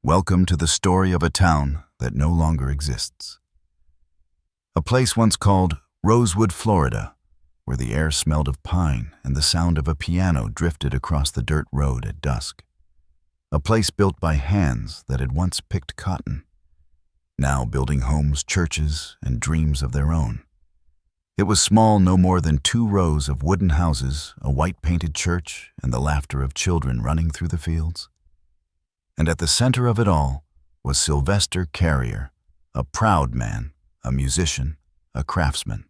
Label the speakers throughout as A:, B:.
A: Welcome to the story of a town that no longer exists. A place once called Rosewood, Florida, where the air smelled of pine and the sound of a piano drifted across the dirt road at dusk. A place built by hands that had once picked cotton, now building homes, churches, and dreams of their own. It was small, no more than 2 rows of wooden houses, a white-painted church, and the laughter of children running through the fields. And at the center of it all was Sylvester Carrier, a proud man, a musician, a craftsman.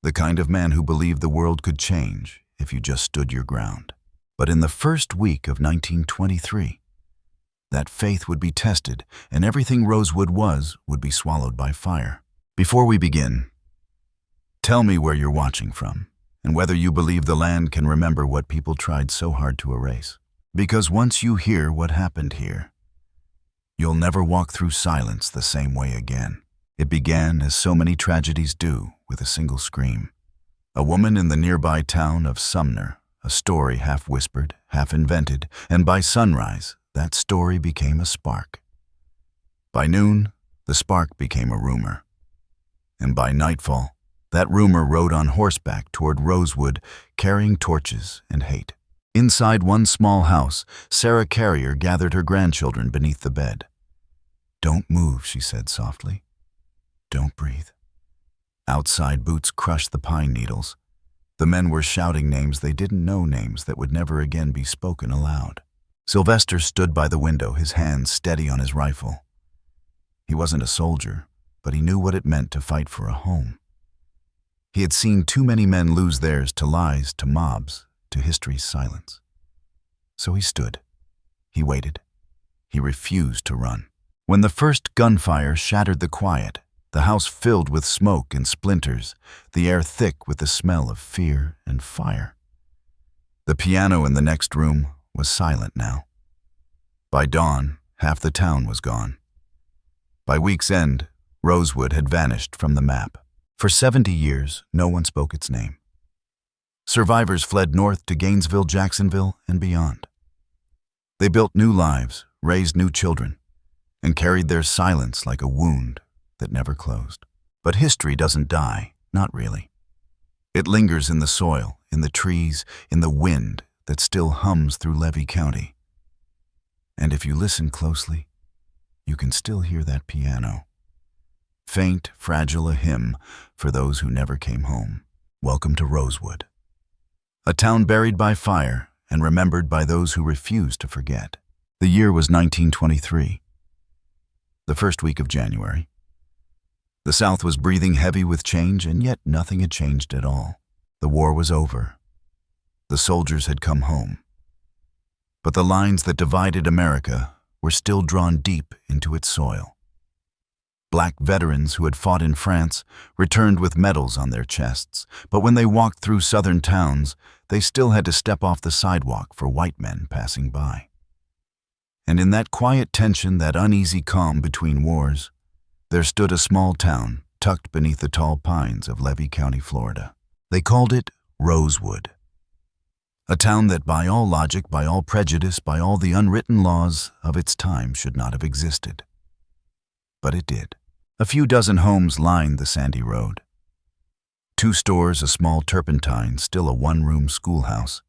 A: The kind of man who believed the world could change if you just stood your ground. But in the first week of 1923, that faith would be tested and everything Rosewood was would be swallowed by fire. Before we begin, tell me where you're watching from and whether you believe the land can remember what people tried so hard to erase. Because once you hear what happened here, you'll never walk through silence the same way again. It began, as so many tragedies do, with a single scream. A woman in the nearby town of Sumner, a story half whispered, half invented, and by sunrise, that story became a spark. By noon, the spark became a rumor. And by nightfall, that rumor rode on horseback toward Rosewood, carrying torches and hate. Inside one small house, Sarah Carrier gathered her grandchildren beneath the bed. "Don't move," she said softly. "Don't breathe." Outside, boots crushed the pine needles. The men were shouting names they didn't know, names that would never again be spoken aloud. Sylvester stood by the window, his hands steady on his rifle. He wasn't a soldier, but he knew what it meant to fight for a home. He had seen too many men lose theirs to lies, to mobs, to history's silence. So he stood. He waited. He refused to run. When the first gunfire shattered the quiet, the house filled with smoke and splinters, the air thick with the smell of fear and fire. The piano in the next room was silent now. By dawn, half the town was gone. By week's end, Rosewood had vanished from the map. For 70 years, no one spoke its name. Survivors fled north to Gainesville, Jacksonville, and beyond. They built new lives, raised new children, and carried their silence like a wound that never closed. But history doesn't die, not really. It lingers in the soil, in the trees, in the wind that still hums through Levy County. And if you listen closely, you can still hear that piano. Faint, fragile, a hymn for those who never came home. Welcome to Rosewood. A town buried by fire and remembered by those who refused to forget. The year was 1923. The first week of January. The South was breathing heavy with change, and yet nothing had changed at all. The war was over. The soldiers had come home. But the lines that divided America were still drawn deep into its soil. Black veterans who had fought in France returned with medals on their chests, but when they walked through southern towns, they still had to step off the sidewalk for white men passing by. And in that quiet tension, that uneasy calm between wars, there stood a small town tucked beneath the tall pines of Levy County, Florida. They called it Rosewood. A town that by all logic, by all prejudice, by all the unwritten laws of its time should not have existed. But it did. A few dozen homes lined the sandy road. 2 stores, a small turpentine, still a 1-room schoolhouse.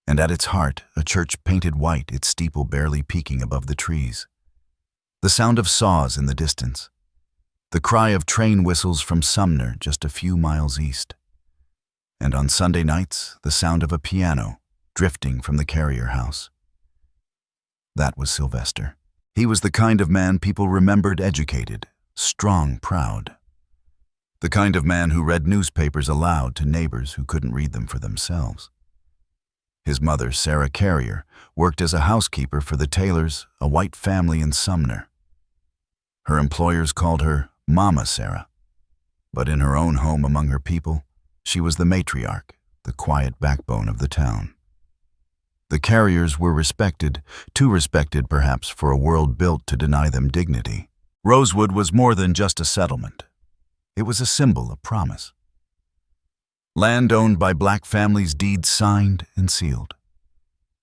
A: And at its heart, a church painted white, its steeple barely peeking above the trees. The sound of saws in the distance. The cry of train whistles from Sumner, just a few miles east. And on Sunday nights, the sound of a piano drifting from the Carrier house. That was Sylvester. He was the kind of man people remembered, educated, strong, proud. The kind of man who read newspapers aloud to neighbors who couldn't read them for themselves. His mother, Sarah Carrier, worked as a housekeeper for the Taylors, a white family in Sumner. Her employers called her Mama Sarah, but in her own home among her people, she was the matriarch, the quiet backbone of the town. The Carriers were respected, too respected perhaps for a world built to deny them dignity. Rosewood was more than just a settlement. It was a symbol, a promise. Land owned by black families, deeds signed and sealed.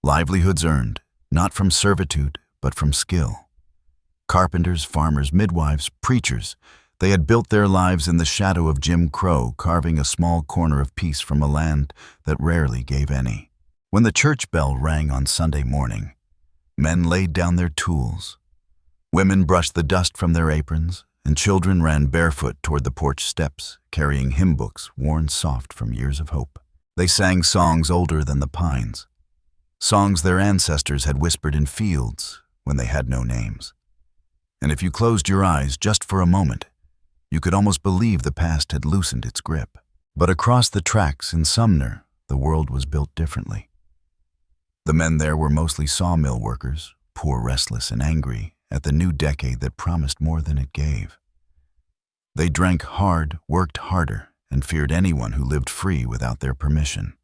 A: Livelihoods earned, not from servitude, but from skill. Carpenters, farmers, midwives, preachers, they had built their lives in the shadow of Jim Crow, carving a small corner of peace from a land that rarely gave any. When the church bell rang on Sunday morning, men laid down their tools. Women brushed the dust from their aprons, and children ran barefoot toward the porch steps, carrying hymn books worn soft from years of hope. They sang songs older than the pines, songs their ancestors had whispered in fields when they had no names. And if you closed your eyes just for a moment, you could almost believe the past had loosened its grip. But across the tracks in Sumner, the world was built differently. The men there were mostly sawmill workers, poor, restless, and angry at the new decade that promised more than it gave. They drank hard, worked harder, and feared anyone who lived free without their permission.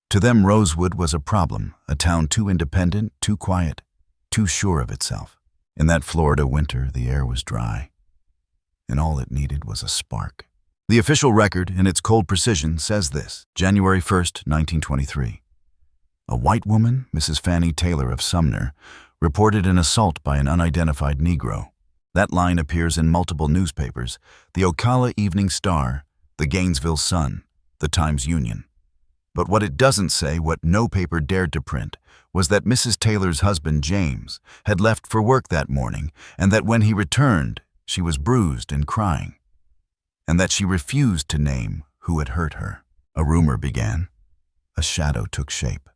A: To them, Rosewood was a problem, a town too independent, too quiet, too sure of itself. In that Florida winter, the air was dry, and all it needed was a spark. The official record, in its cold precision, says this: January 1st, 1923. A white woman, Mrs. Fannie Taylor of Sumner, reported an assault by an unidentified Negro. That line appears in multiple newspapers: the Ocala Evening Star, the Gainesville Sun, the Times-Union. But what it doesn't say, what no paper dared to print, was that Mrs. Taylor's husband, James, had left for work that morning, and that when he returned, she was bruised and crying, and that she refused to name who had hurt her. A rumor began. A shadow took shape.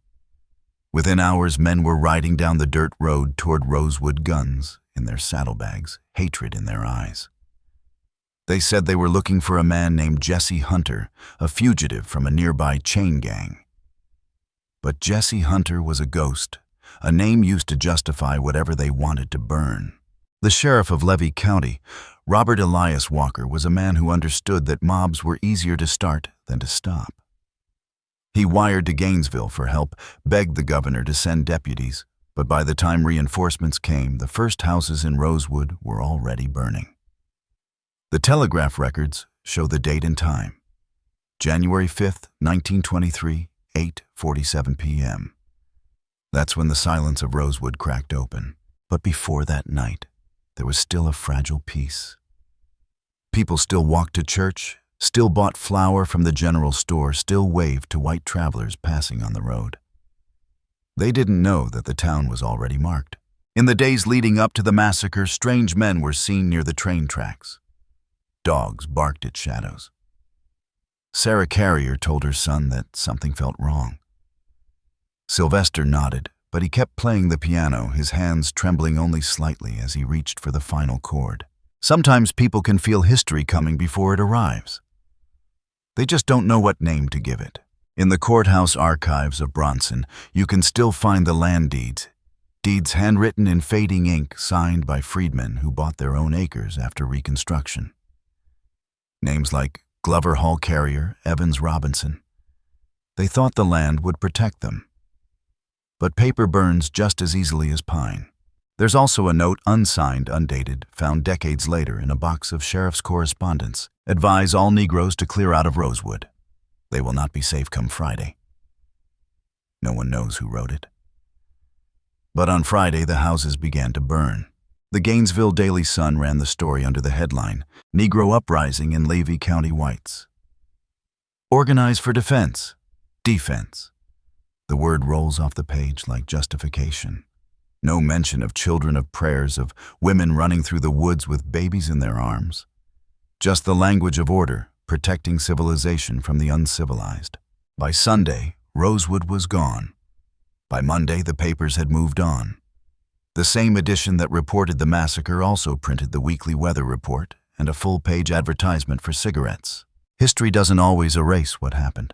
A: Within hours, men were riding down the dirt road toward Rosewood, guns in their saddlebags, hatred in their eyes. They said they were looking for a man named Jesse Hunter, a fugitive from a nearby chain gang. But Jesse Hunter was a ghost, a name used to justify whatever they wanted to burn. The sheriff of Levy County, Robert Elias Walker, was a man who understood that mobs were easier to start than to stop. He wired to Gainesville for help, begged the governor to send deputies, but by the time reinforcements came, the first houses in Rosewood were already burning. The telegraph records show the date and time: January 5th, 1923, 8:47 p.m. That's when the silence of Rosewood cracked open. But before that night, there was still a fragile peace. People still walked to church, still bought flour from the general store, still waved to white travelers passing on the road. They didn't know that the town was already marked. In the days leading up to the massacre, strange men were seen near the train tracks. Dogs barked at shadows. Sarah Carrier told her son that something felt wrong. Sylvester nodded, but he kept playing the piano, his hands trembling only slightly as he reached for the final chord. Sometimes people can feel history coming before it arrives. They just don't know what name to give it. In the courthouse archives of Bronson, you can still find the land deeds handwritten in fading ink, signed by freedmen who bought their own acres after Reconstruction. Names like Glover Hall Carrier, Evans Robinson. They thought the land would protect them. But paper burns just as easily as pine. There's also a note, unsigned, undated, found decades later in a box of sheriff's correspondence. Advise all Negroes to clear out of Rosewood. They will not be safe come Friday. No one knows who wrote it. But on Friday, the houses began to burn. The Gainesville Daily Sun ran the story under the headline, Negro Uprising in Levy County Whites. Organize for defense. Defense. The word rolls off the page like justification. No mention of children of prayers, of women running through the woods with babies in their arms. Just the language of order, protecting civilization from the uncivilized. By Sunday, Rosewood was gone. By Monday, the papers had moved on. The same edition that reported the massacre also printed the weekly weather report and a full-page advertisement for cigarettes. History doesn't always erase what happened.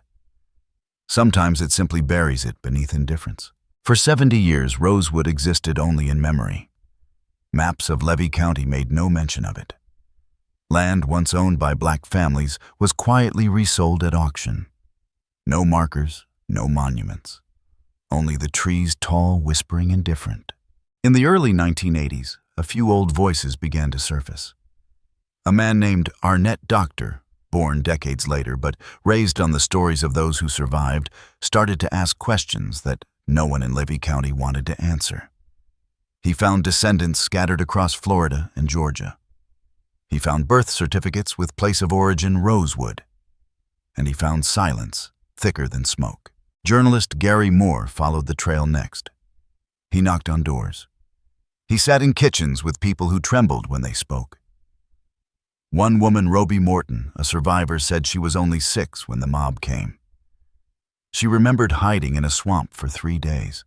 A: Sometimes it simply buries it beneath indifference. For 70 years, Rosewood existed only in memory. Maps of Levy County made no mention of it. Land once owned by black families was quietly resold at auction. No markers, no monuments. Only the trees tall, whispering, indifferent. In the early 1980s, a few old voices began to surface. A man named Arnett Doctor, born decades later but raised on the stories of those who survived, started to ask questions that no one in Levy County wanted to answer. He found descendants scattered across Florida and Georgia. He found birth certificates with place of origin Rosewood. And he found silence thicker than smoke. Journalist Gary Moore followed the trail next. He knocked on doors. He sat in kitchens with people who trembled when they spoke. One woman, Roby Morton, a survivor, said she was only 6 when the mob came. She remembered hiding in a swamp for 3 days.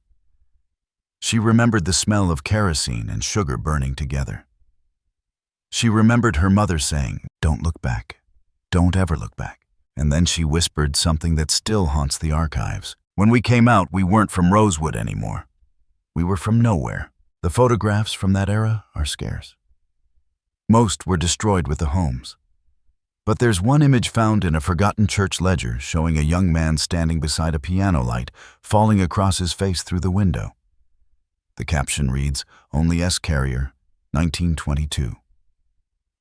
A: She remembered the smell of kerosene and sugar burning together. She remembered her mother saying, "Don't look back. Don't ever look back." And then she whispered something that still haunts the archives. "When we came out, we weren't from Rosewood anymore. We were from nowhere." The photographs from that era are scarce. Most were destroyed with the homes. But there's one image found in a forgotten church ledger showing a young man standing beside a piano light, falling across his face through the window. The caption reads, "Only S. Carrier, 1922.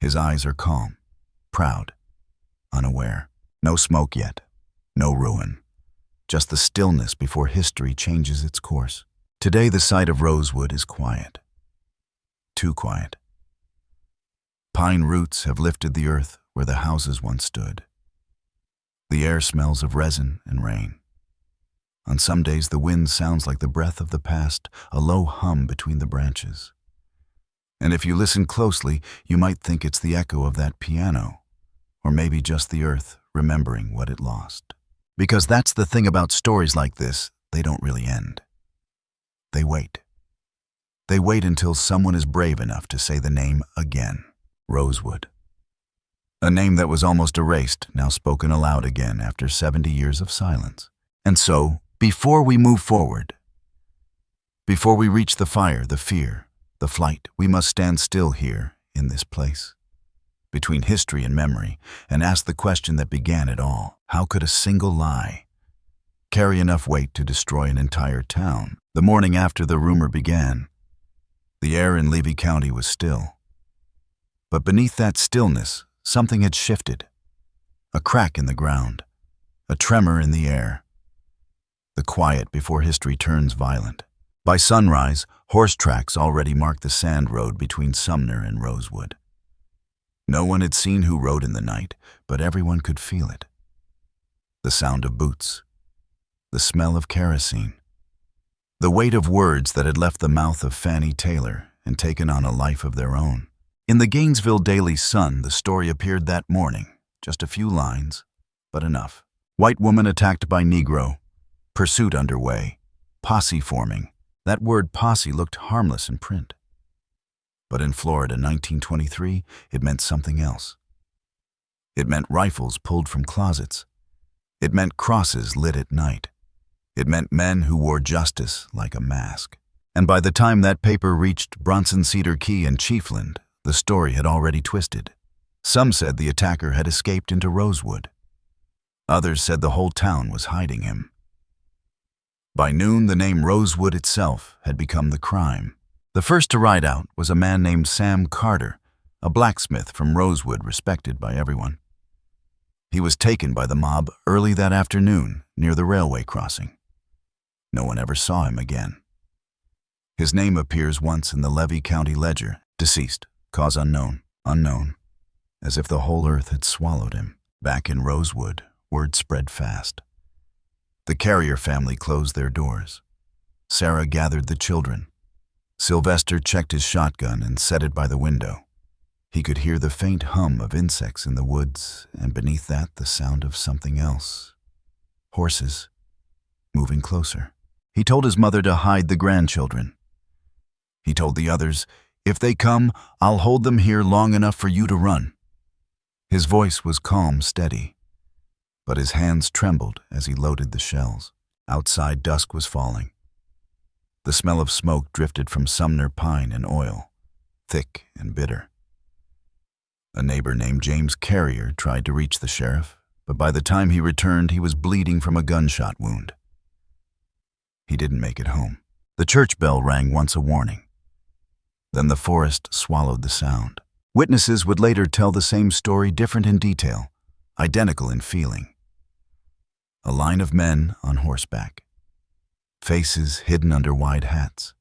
A: His eyes are calm, proud, unaware. No smoke yet, no ruin. Just the stillness before history changes its course." Today, the site of Rosewood is quiet. Too quiet. Pine roots have lifted the earth where the houses once stood. The air smells of resin and rain. On some days, the wind sounds like the breath of the past, a low hum between the branches. And if you listen closely, you might think it's the echo of that piano, or maybe just the earth remembering what it lost. Because that's the thing about stories like this, they don't really end. They wait. They wait until someone is brave enough to say the name again. Rosewood. A name that was almost erased, now spoken aloud again after 70 years of silence. And so, before we move forward, before we reach the fire, the fear, the flight, we must stand still here in this place, between history and memory, and ask the question that began it all. How could a single lie carry enough weight to destroy an entire town? The morning after the rumor began, the air in Levy County was still. But beneath that stillness, something had shifted. A crack in the ground, a tremor in the air. The quiet before history turns violent. By sunrise, horse tracks already marked the sand road between Sumner and Rosewood. No one had seen who rode in the night, but everyone could feel it. The sound of boots, the smell of kerosene, the weight of words that had left the mouth of Fannie Taylor and taken on a life of their own. In the Gainesville Daily Sun, the story appeared that morning. Just a few lines, but enough. White woman attacked by Negro. Pursuit underway. Posse forming. That word posse looked harmless in print. But in Florida, 1923, it meant something else. It meant rifles pulled from closets. It meant crosses lit at night. It meant men who wore justice like a mask. And by the time that paper reached Bronson Cedar Key and Chiefland, the story had already twisted. Some said the attacker had escaped into Rosewood. Others said the whole town was hiding him. By noon, the name Rosewood itself had become the crime. The first to ride out was a man named Sam Carter, a blacksmith from Rosewood respected by everyone. He was taken by the mob early that afternoon near the railway crossing. No one ever saw him again. His name appears once in the Levy County ledger, deceased, cause unknown, as if the whole earth had swallowed him. Back in Rosewood, word spread fast. The Carrier family closed their doors. Sarah gathered the children. Sylvester checked his shotgun and set it by the window. He could hear the faint hum of insects in the woods, and beneath that the sound of something else. Horses, moving closer. He told his mother to hide the grandchildren. He told the others, "If they come, I'll hold them here long enough for you to run." His voice was calm, steady, but his hands trembled as he loaded the shells. Outside, dusk was falling. The smell of smoke drifted from Sumner pine and oil, thick and bitter. A neighbor named James Carrier tried to reach the sheriff, but by the time he returned, he was bleeding from a gunshot wound. He didn't make it home. The church bell rang once a warning. Then the forest swallowed the sound. Witnesses would later tell the same story, different in detail, identical in feeling. A line of men on horseback. Faces hidden under wide hats.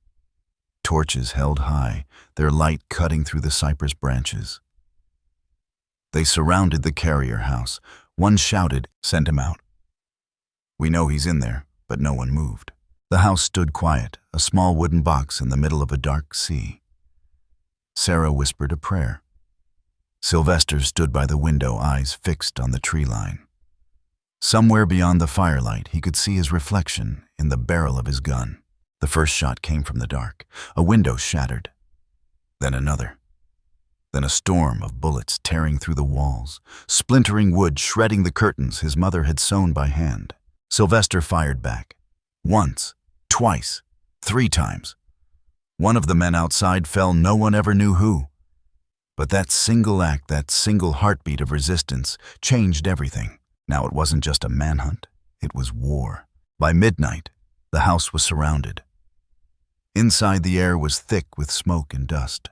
A: torches held high, their light cutting through the cypress branches. They surrounded the carrier house. One shouted, "Send him out." "We know he's in there," but no one moved. The house stood quiet, a small wooden box in the middle of a dark sea. Sarah whispered a prayer. Sylvester stood by the window, eyes fixed on the tree line. Somewhere beyond the firelight, he could see his reflection in the barrel of his gun. The first shot came from the dark. A window shattered. Then another. Then a storm of bullets tearing through the walls, splintering wood, shredding the curtains his mother had sewn by hand. Sylvester fired back. Once, twice, 3 times. One of the men outside fell, no one ever knew who. But that single act, that single heartbeat of resistance, changed everything. Now it wasn't just a manhunt, it was war. By midnight, the house was surrounded. Inside, the air was thick with smoke and dust.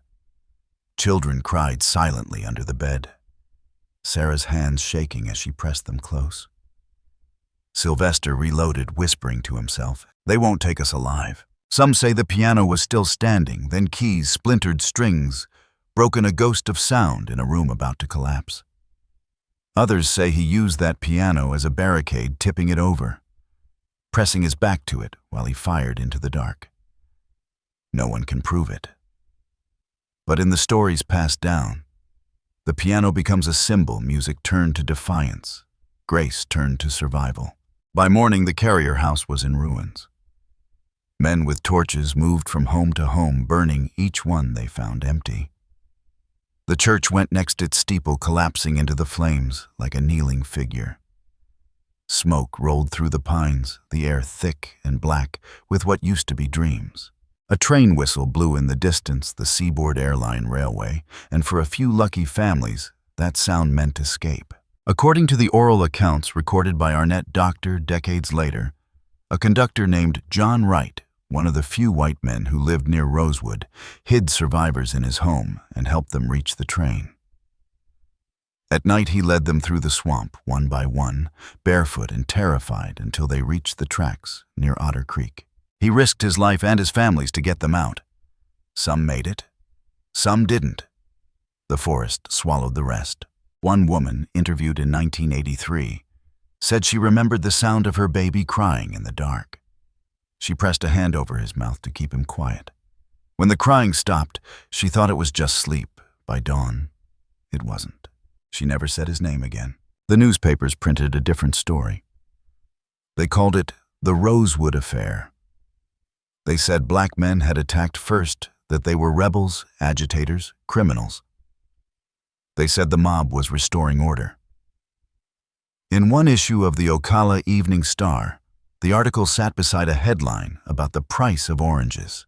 A: Children cried silently under the bed, Sarah's hands shaking as she pressed them close. Sylvester reloaded, whispering to himself, "They won't take us alive." Some say the piano was still standing, then keys, splintered strings, broken, a ghost of sound in a room about to collapse. Others say he used that piano as a barricade, tipping it over, pressing his back to it while he fired into the dark. No one can prove it. But in the stories passed down, the piano becomes a symbol. Music turned to defiance, grace turned to survival. By morning, the carrier house was in ruins. Men with torches moved from home to home, burning each one they found empty. The church went next, its steeple collapsing into the flames like a kneeling figure. Smoke rolled through the pines, the air thick and black with what used to be dreams. A train whistle blew in the distance, the Seaboard Airline Railway, and for a few lucky families, that sound meant escape. According to the oral accounts recorded by Arnett Doctor decades later, a conductor named John Wright, one of the few white men who lived near Rosewood, hid survivors in his home and helped them reach the train. At night, he led them through the swamp, one by one, barefoot and terrified, until they reached the tracks near Otter Creek. He risked his life and his family's to get them out. Some made it, some didn't. The forest swallowed the rest. One woman, interviewed in 1983, said she remembered the sound of her baby crying in the dark. She pressed a hand over his mouth to keep him quiet. When the crying stopped, she thought it was just sleep. By dawn, it wasn't. She never said his name again. The newspapers printed a different story. They called it the Rosewood Affair. They said black men had attacked first, that they were rebels, agitators, criminals. They said the mob was restoring order. In one issue of the Ocala Evening Star, the article sat beside a headline about the price of oranges.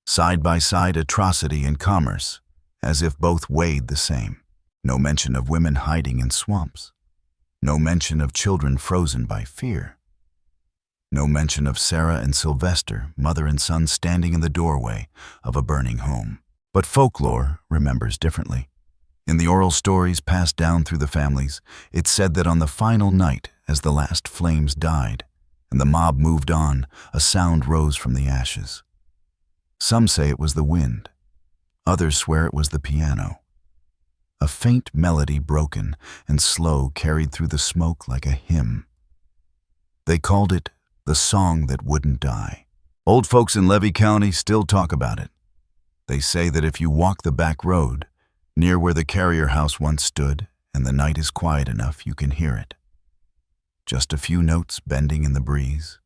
A: Side by side, atrocity and commerce, as if both weighed the same. No mention of women hiding in swamps. No mention of children frozen by fear. No mention of Sarah and Sylvester, mother and son, standing in the doorway of a burning home. But folklore remembers differently. In the oral stories passed down through the families, it said that on the final night, as the last flames died and the mob moved on, a sound rose from the ashes. Some say it was the wind. Others swear it was the piano. A faint melody, broken and slow, carried through the smoke like a hymn. They called it the song that wouldn't die. Old folks in Levy County still talk about it. They say that if you walk the back road, near where the carrier house once stood, and the night is quiet enough, you can hear it. Just a few notes bending in the breeze,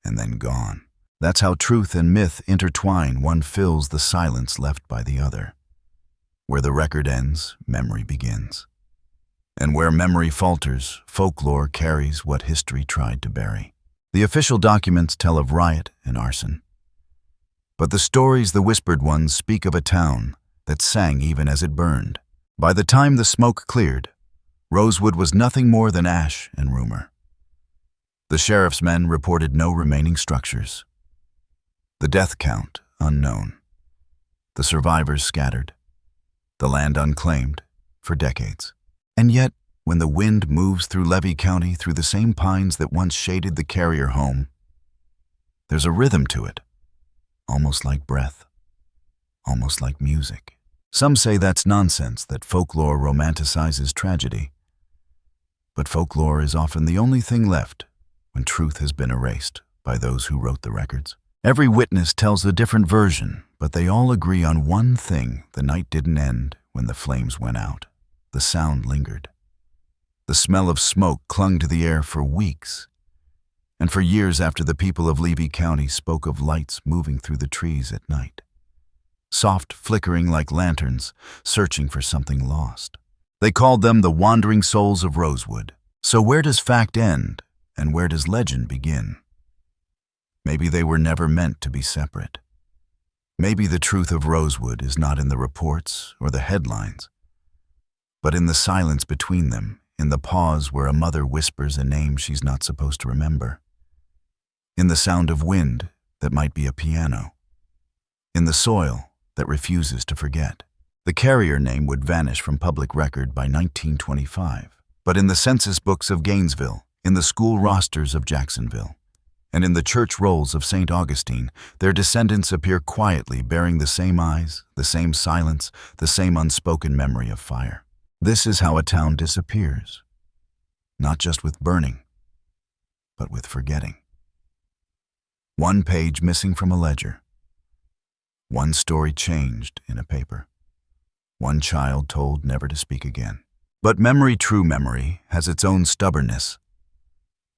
A: and then gone. That's how truth and myth intertwine. One fills the silence left by the other. Where the record ends, memory begins. And where memory falters, folklore carries what history tried to bury. The official documents tell of riot and arson. But the stories, the whispered ones, speak of a town that sang even as it burned. By the time the smoke cleared, Rosewood was nothing more than ash and rumor. The sheriff's men reported no remaining structures. The death count unknown. The survivors scattered. The land unclaimed for decades. And yet, when the wind moves through Levy County, through the same pines that once shaded the carrier home, there's a rhythm to it, almost like breath, almost like music. Some say that's nonsense, that folklore romanticizes tragedy. But folklore is often the only thing left when truth has been erased by those who wrote the records. Every witness tells a different version, but they all agree on one thing: the night didn't end when the flames went out. The sound lingered. The smell of smoke clung to the air for weeks, and for years after the people of Levy County spoke of lights moving through the trees at night, soft flickering like lanterns, searching for something lost. They called them the wandering souls of Rosewood. So where does fact end, and where does legend begin? Maybe they were never meant to be separate. Maybe the truth of Rosewood is not in the reports or the headlines, but in the silence between them, in the pause where a mother whispers a name she's not supposed to remember, in the sound of wind that might be a piano, in the soil that refuses to forget. The carrier name would vanish from public record by 1925, but in the census books of Gainesville, in the school rosters of Jacksonville, and in the church rolls of St. Augustine, their descendants appear quietly, bearing the same eyes, the same silence, the same unspoken memory of fire. This is how a town disappears, not just with burning, but with forgetting. One page missing from a ledger, one story changed in a paper, one child told never to speak again. But memory, true memory, has its own stubbornness.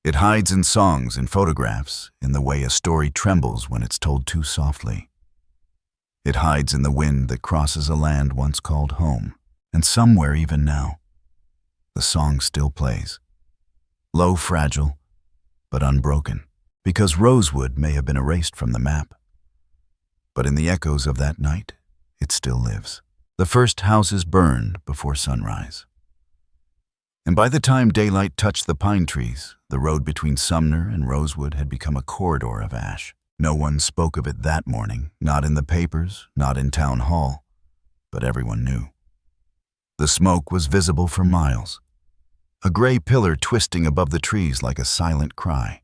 A: It hides in songs and photographs, in the way a story trembles when it's told too softly. It hides in the wind that crosses a land once called home, and somewhere even now, the song still plays. Low, fragile, but unbroken, because Rosewood may have been erased from the map. But in the echoes of that night, it still lives. The first houses burned before sunrise. And by the time daylight touched the pine trees, the road between Sumner and Rosewood had become a corridor of ash. No one spoke of it that morning, not in the papers, not in town hall, but everyone knew. The smoke was visible for miles, a gray pillar twisting above the trees like a silent cry.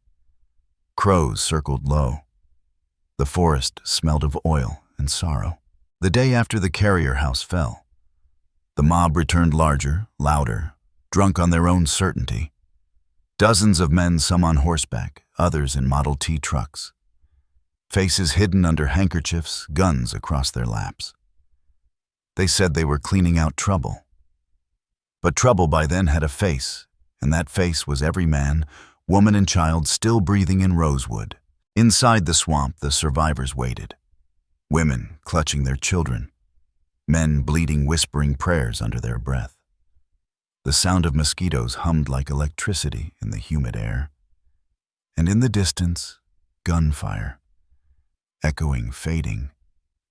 A: Crows circled low. The forest smelled of oil and sorrow. The day after the carrier house fell, the mob returned larger, louder, drunk on their own certainty. Dozens of men, some on horseback, others in Model T trucks. Faces hidden under handkerchiefs, guns across their laps. They said they were cleaning out trouble. But trouble by then had a face, and that face was every man, woman and child still breathing in Rosewood. Inside the swamp, the survivors waited. Women clutching their children, men bleeding, whispering prayers under their breath. The sound of mosquitoes hummed like electricity in the humid air. And in the distance, gunfire, echoing, fading,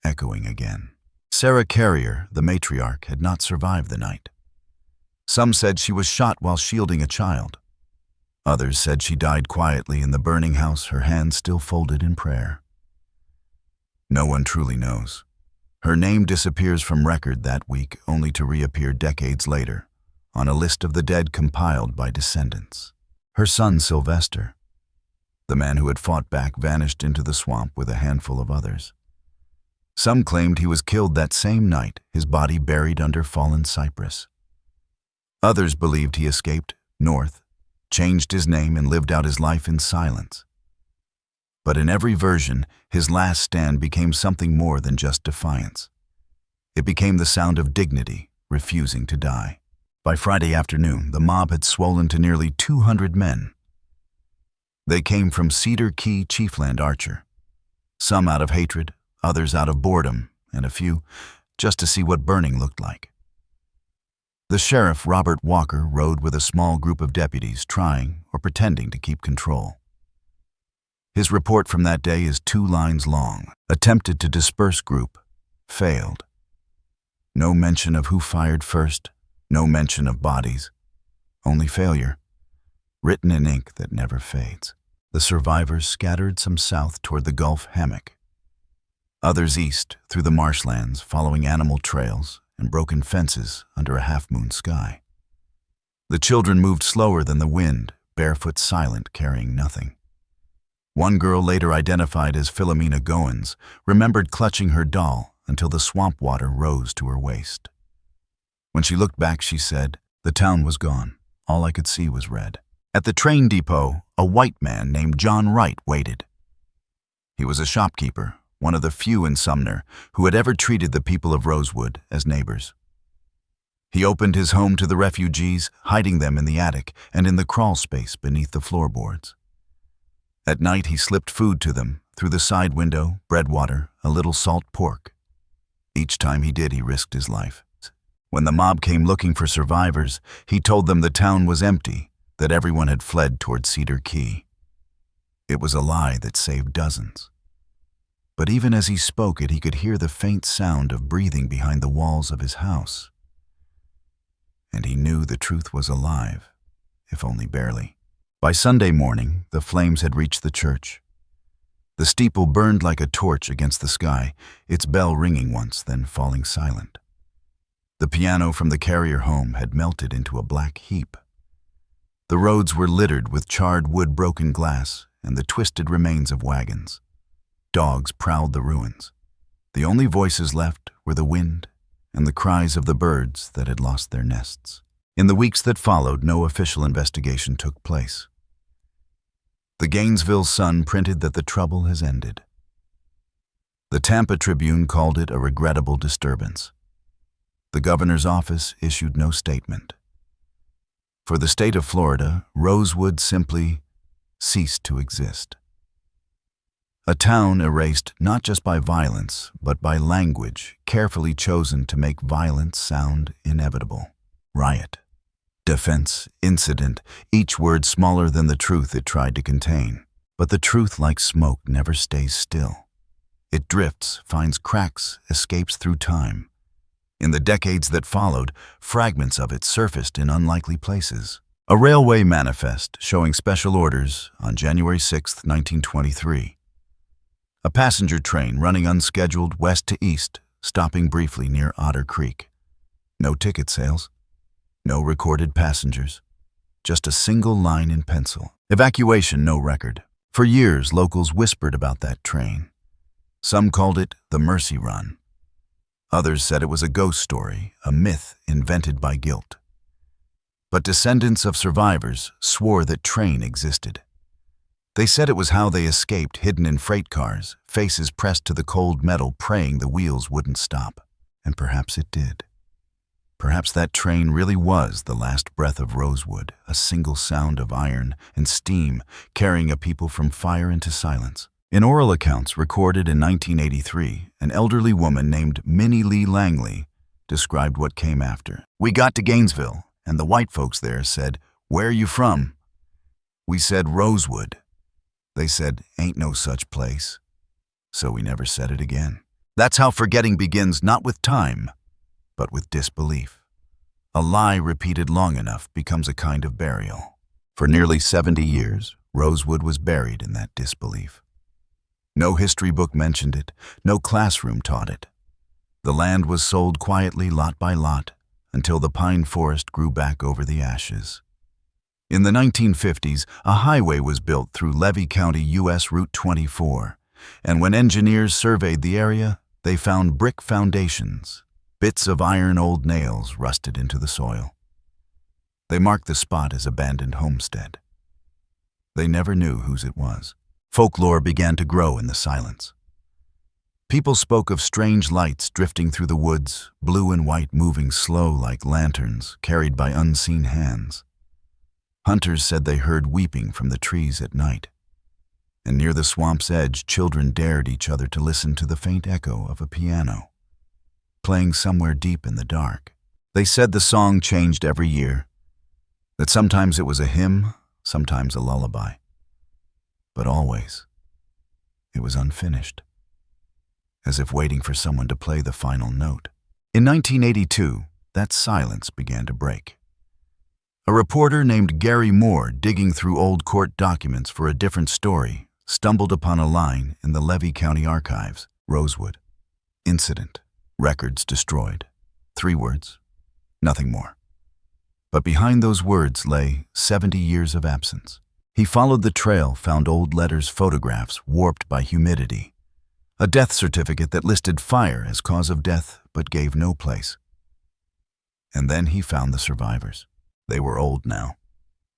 A: echoing again. Sarah Carrier, the matriarch, had not survived the night. Some said she was shot while shielding a child. Others said she died quietly in the burning house, her hands still folded in prayer. No one truly knows. Her name disappears from record that week, only to reappear decades later, on a list of the dead compiled by descendants. Her son, Sylvester, the man who had fought back, vanished into the swamp with a handful of others. Some claimed he was killed that same night, his body buried under fallen cypress. Others believed he escaped north, changed his name, and lived out his life in silence. But in every version, his last stand became something more than just defiance. It became the sound of dignity, refusing to die. By Friday afternoon, the mob had swollen to nearly 200 men. They came from Cedar Key, Chiefland, Archer. Some out of hatred, others out of boredom, and a few just to see what burning looked like. The sheriff, Robert Walker, rode with a small group of deputies, trying or pretending to keep control. His report from that day is 2 lines long. Attempted to disperse group, failed. No mention of who fired first, no mention of bodies, only failure, written in ink that never fades. The survivors scattered, some south toward the Gulf Hammock, others east through the marshlands, following animal trails and broken fences under a half-moon sky. The children moved slower than the wind, barefoot, silent, carrying nothing. One girl, later identified as Philomena Goins, remembered clutching her doll until the swamp water rose to her waist. When she looked back, she said, "The town was gone. All I could see was red." At the train depot, a white man named John Wright waited. He was a shopkeeper, one of the few in Sumner who had ever treated the people of Rosewood as neighbors. He opened his home to the refugees, hiding them in the attic and in the crawl space beneath the floorboards. At night, he slipped food to them through the side window, bread, water, a little salt pork. Each time he did, he risked his life. When the mob came looking for survivors, he told them the town was empty, that everyone had fled toward Cedar Key. It was a lie that saved dozens. But even as he spoke it, he could hear the faint sound of breathing behind the walls of his house. And he knew the truth was alive, if only barely. By Sunday morning, the flames had reached the church. The steeple burned like a torch against the sky, its bell ringing once, then falling silent. The piano from the Carrier home had melted into a black heap. The roads were littered with charred wood, broken glass, and the twisted remains of wagons. Dogs prowled the ruins. The only voices left were the wind and the cries of the birds that had lost their nests. In the weeks that followed, no official investigation took place. The Gainesville Sun printed that the trouble has ended. The Tampa Tribune called it a regrettable disturbance. The governor's office issued no statement. For the state of Florida, Rosewood simply ceased to exist. A town erased not just by violence, but by language carefully chosen to make violence sound inevitable. Riot, defense, incident, each word smaller than the truth it tried to contain. But the truth, like smoke, never stays still. It drifts, finds cracks, escapes through time. In the decades that followed, fragments of it surfaced in unlikely places. A railway manifest showing special orders on January 6, 1923. A passenger train running unscheduled west to east, stopping briefly near Otter Creek. No ticket sales, no recorded passengers, just a single line in pencil. Evacuation, no record. For years, locals whispered about that train. Some called it the Mercy Run. Others said it was a ghost story, a myth invented by guilt. But descendants of survivors swore that train existed. They said it was how they escaped, hidden in freight cars, faces pressed to the cold metal, praying the wheels wouldn't stop. And perhaps it did. Perhaps that train really was the last breath of Rosewood, a single sound of iron and steam carrying a people from fire into silence. In oral accounts recorded in 1983, an elderly woman named Minnie Lee Langley described what came after. "We got to Gainesville, and the white folks there said, 'Where are you from?' We said, 'Rosewood.' They said, 'Ain't no such place.' So we never said it again." That's how forgetting begins, not with time, but with disbelief. A lie repeated long enough becomes a kind of burial. For nearly 70 years, Rosewood was buried in that disbelief. No history book mentioned it, no classroom taught it. The land was sold quietly, lot by lot, until the pine forest grew back over the ashes. In the 1950s, a highway was built through Levy County, U.S. Route 24, and when engineers surveyed the area, they found brick foundations, bits of iron old nails rusted into the soil. They marked the spot as abandoned homestead. They never knew whose it was. Folklore began to grow in the silence. People spoke of strange lights drifting through the woods, blue and white, moving slow like lanterns carried by unseen hands. Hunters said they heard weeping from the trees at night. And near the swamp's edge, children dared each other to listen to the faint echo of a piano, playing somewhere deep in the dark. They said the song changed every year, that sometimes it was a hymn, sometimes a lullaby. But always, it was unfinished, as if waiting for someone to play the final note. In 1982, that silence began to break. A reporter named Gary Moore, digging through old court documents for a different story, stumbled upon a line in the Levy County archives. Rosewood. Incident. Records destroyed. 3 words. Nothing more. But behind those words lay 70 years of absence. He followed the trail, found old letters, photographs warped by humidity, a death certificate that listed fire as cause of death but gave no place. And then he found the survivors. They were old now.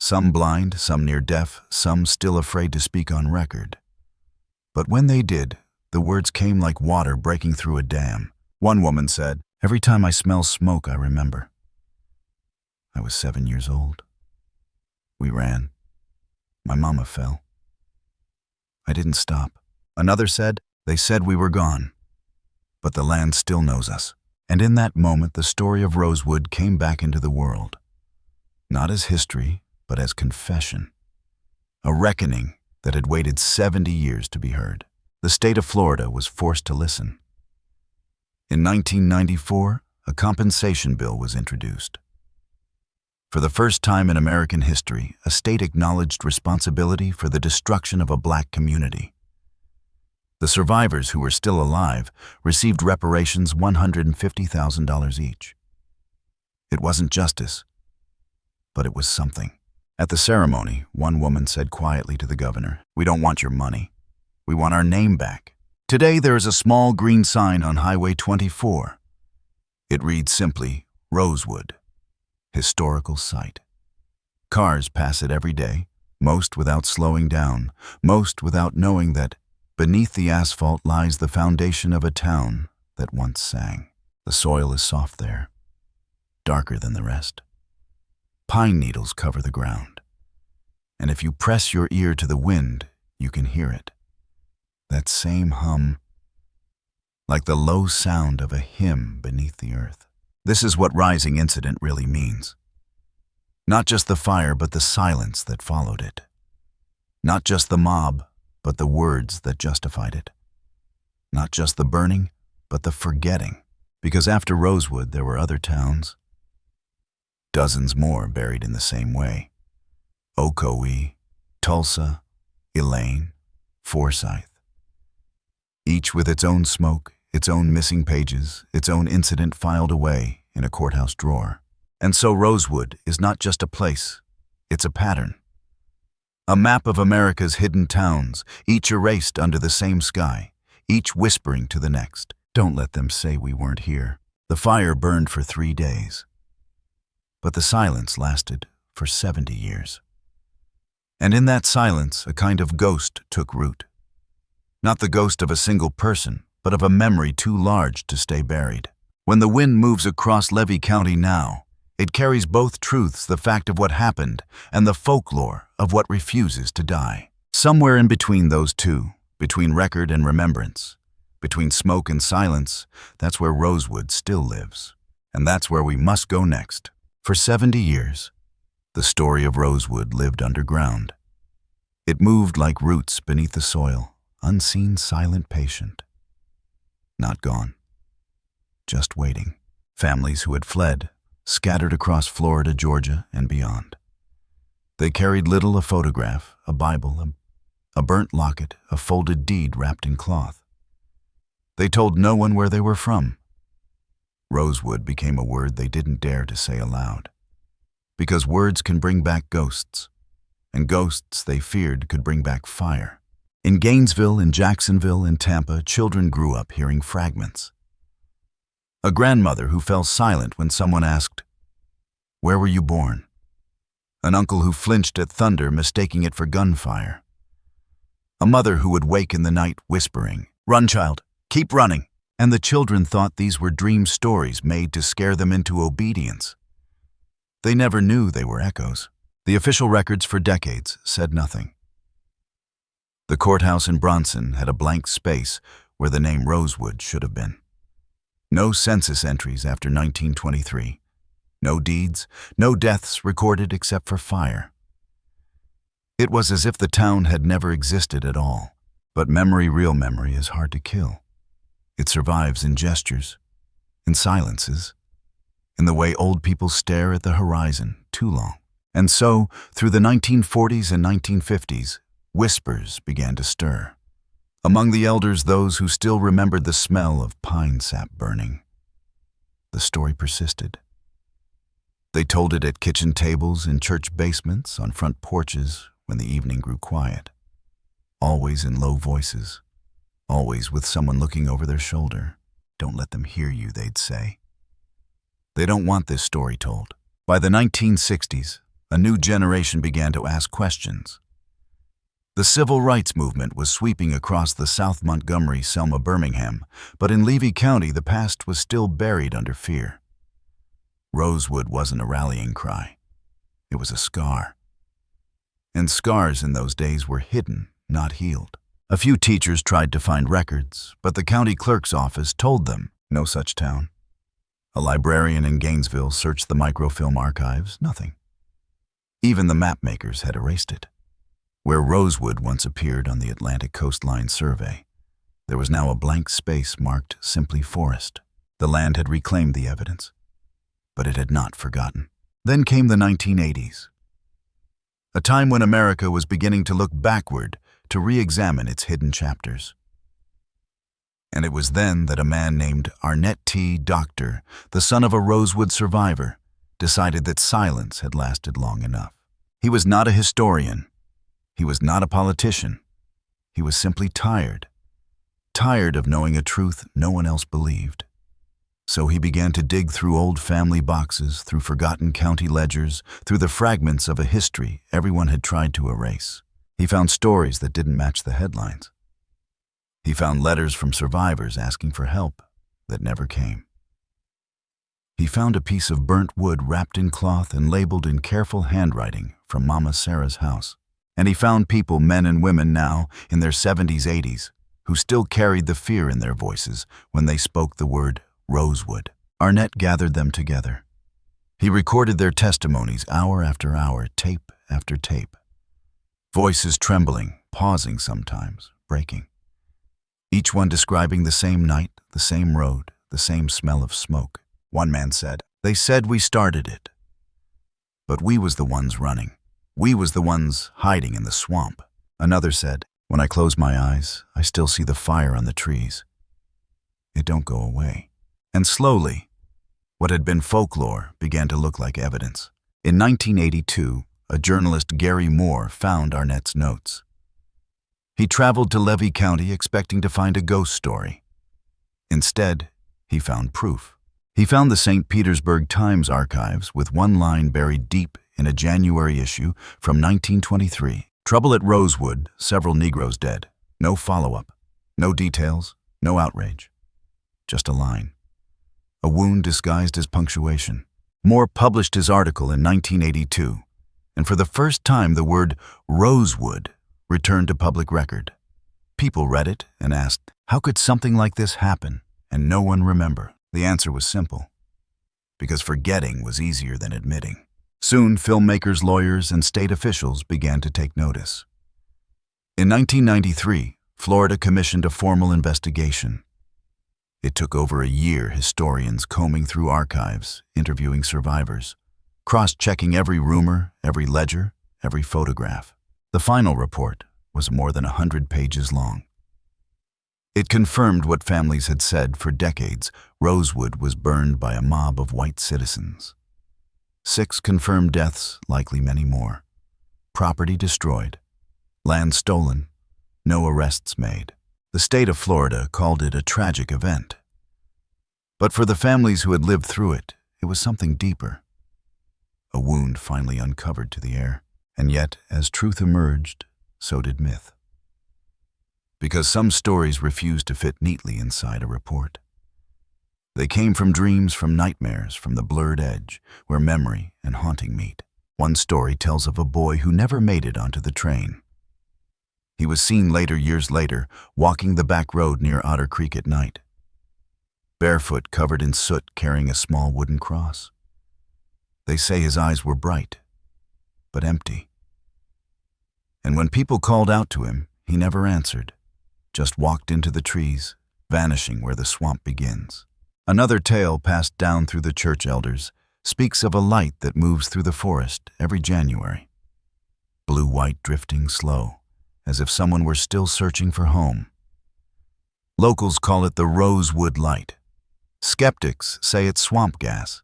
A: Some blind, some near deaf, some still afraid to speak on record. But when they did, the words came like water breaking through a dam. One woman said, "Every time I smell smoke, I remember. I was 7 years old. We ran. My mama fell. I didn't stop." Another said, "They said we were gone, but the land still knows us." And in that moment, the story of Rosewood came back into the world. Not as history, but as confession. A reckoning that had waited 70 years to be heard. The state of Florida was forced to listen. In 1994, a compensation bill was introduced. For the first time in American history, a state acknowledged responsibility for the destruction of a black community. The survivors who were still alive received reparations $150,000 each. It wasn't justice, but it was something. At the ceremony, one woman said quietly to the governor, "We don't want your money. We want our name back." Today there is a small green sign on Highway 24. It reads simply, Rosewood, historical site. Cars pass it every day, most without slowing down, most without knowing that beneath the asphalt lies the foundation of a town that once sang. The soil is soft there, darker than the rest. Pine needles cover the ground, and if you press your ear to the wind, you can hear it. That same hum, like the low sound of a hymn beneath the earth. This is what Rising Incident really means. Not just the fire, but the silence that followed it. Not just the mob, but the words that justified it. Not just the burning, but the forgetting. Because after Rosewood, there were other towns. Dozens more buried in the same way. Ocoee, Tulsa, Elaine, Forsyth. Each with its own smoke, its own missing pages, its own incident filed away in a courthouse drawer. And so Rosewood is not just a place, it's a pattern. A map of America's hidden towns, each erased under the same sky, each whispering to the next, "Don't let them say we weren't here." The fire burned for 3 days, but the silence lasted for 70 years. And in that silence, a kind of ghost took root. Not the ghost of a single person, but of a memory too large to stay buried. When the wind moves across Levy County now, it carries both truths, the fact of what happened and the folklore of what refuses to die. Somewhere in between those two, between record and remembrance, between smoke and silence, that's where Rosewood still lives. And that's where we must go next. For 70 years, the story of Rosewood lived underground. It moved like roots beneath the soil, unseen, silent, patient. Not gone, just waiting. Families who had fled, scattered across Florida, Georgia, and beyond. They carried little: a photograph, a Bible, a burnt locket, a folded deed wrapped in cloth. They told no one where they were from. Rosewood became a word they didn't dare to say aloud. Because words can bring back ghosts, and ghosts they feared could bring back fire. In Gainesville, in Jacksonville, in Tampa, children grew up hearing fragments. A grandmother who fell silent when someone asked, "Where were you born?" An uncle who flinched at thunder, mistaking it for gunfire. A mother who would wake in the night whispering, "Run, child, keep running." And the children thought these were dream stories made to scare them into obedience. They never knew they were echoes. The official records for decades said nothing. The courthouse in Bronson had a blank space where the name Rosewood should have been. No census entries after 1923. No deeds, no deaths recorded except for fire. It was as if the town had never existed at all. But memory, real memory, is hard to kill. It survives in gestures, in silences, in the way old people stare at the horizon too long. And so, through the 1940s and 1950s, whispers began to stir. Among the elders, those who still remembered the smell of pine sap burning. The story persisted. They told it at kitchen tables, in church basements, on front porches, when the evening grew quiet, always in low voices, always with someone looking over their shoulder. "Don't let them hear you," they'd say. They don't want this story told. By the 1960s, a new generation began to ask questions. The civil rights movement was sweeping across the South Montgomery, Selma, Birmingham, but in Levy County, the past was still buried under fear. Rosewood wasn't a rallying cry. It was a scar. And scars in those days were hidden, not healed. A few teachers tried to find records, but the county clerk's office told them no such town. A librarian in Gainesville searched the microfilm archives, nothing. Even the map makers had erased it. Where Rosewood once appeared on the Atlantic Coastline Survey, there was now a blank space marked simply forest. The land had reclaimed the evidence, but it had not forgotten. Then came the 1980s, a time when America was beginning to look backward to re-examine its hidden chapters. And it was then that a man named Arnett T. Doctor, the son of a Rosewood survivor, decided that silence had lasted long enough. He was not a historian. He was not a politician. He was simply tired of knowing a truth no one else believed. So he began to dig through old family boxes, through forgotten county ledgers, through the fragments of a history everyone had tried to erase. He found stories that didn't match the headlines. He found letters from survivors asking for help that never came. He found a piece of burnt wood wrapped in cloth and labeled in careful handwriting from Mama Sarah's house. And he found people, men and women now, in their 70s, 80s, who still carried the fear in their voices when they spoke the word Rosewood. Arnett gathered them together. He recorded their testimonies hour after hour, tape after tape. Voices trembling, pausing sometimes, breaking. Each one describing the same night, the same road, the same smell of smoke. One man said, "They said we started it, but we was the ones running. We was the ones hiding in the swamp." Another said, "When I close my eyes, I still see the fire on the trees. It don't go away." And slowly, what had been folklore began to look like evidence. In 1982, a journalist, Gary Moore, found Arnett's notes. He traveled to Levy County expecting to find a ghost story. Instead, he found proof. He found the St. Petersburg Times archives with one line buried deep in a January issue from 1923. "Trouble at Rosewood, several Negroes dead." No follow-up, no details, no outrage. Just a line. A wound disguised as punctuation. Moore published his article in 1982, and for the first time the word Rosewood returned to public record. People read it and asked, how could something like this happen and no one remember? The answer was simple. Because forgetting was easier than admitting. Soon, filmmakers, lawyers, and state officials began to take notice. In 1993, Florida commissioned a formal investigation. It took over a year, historians combing through archives, interviewing survivors, cross-checking every rumor, every ledger, every photograph. The final report was more than 100 pages long. It confirmed what families had said for decades. Rosewood was burned by a mob of white citizens. 6 confirmed deaths, likely many more. Property destroyed. Land stolen. No arrests made. The state of Florida called it a tragic event. But for the families who had lived through it, it was something deeper. A wound finally uncovered to the air. And yet, as truth emerged, so did myth. Because some stories refused to fit neatly inside a report. They came from dreams, from nightmares, from the blurred edge, where memory and haunting meet. One story tells of a boy who never made it onto the train. He was seen later, years later, walking the back road near Otter Creek at night. Barefoot, covered in soot, carrying a small wooden cross. They say his eyes were bright, but empty. And when people called out to him, he never answered, just walked into the trees, vanishing where the swamp begins. Another tale passed down through the church elders speaks of a light that moves through the forest every January. Blue-white, drifting slow, as if someone were still searching for home. Locals call it the Rosewood light. Skeptics say it's swamp gas.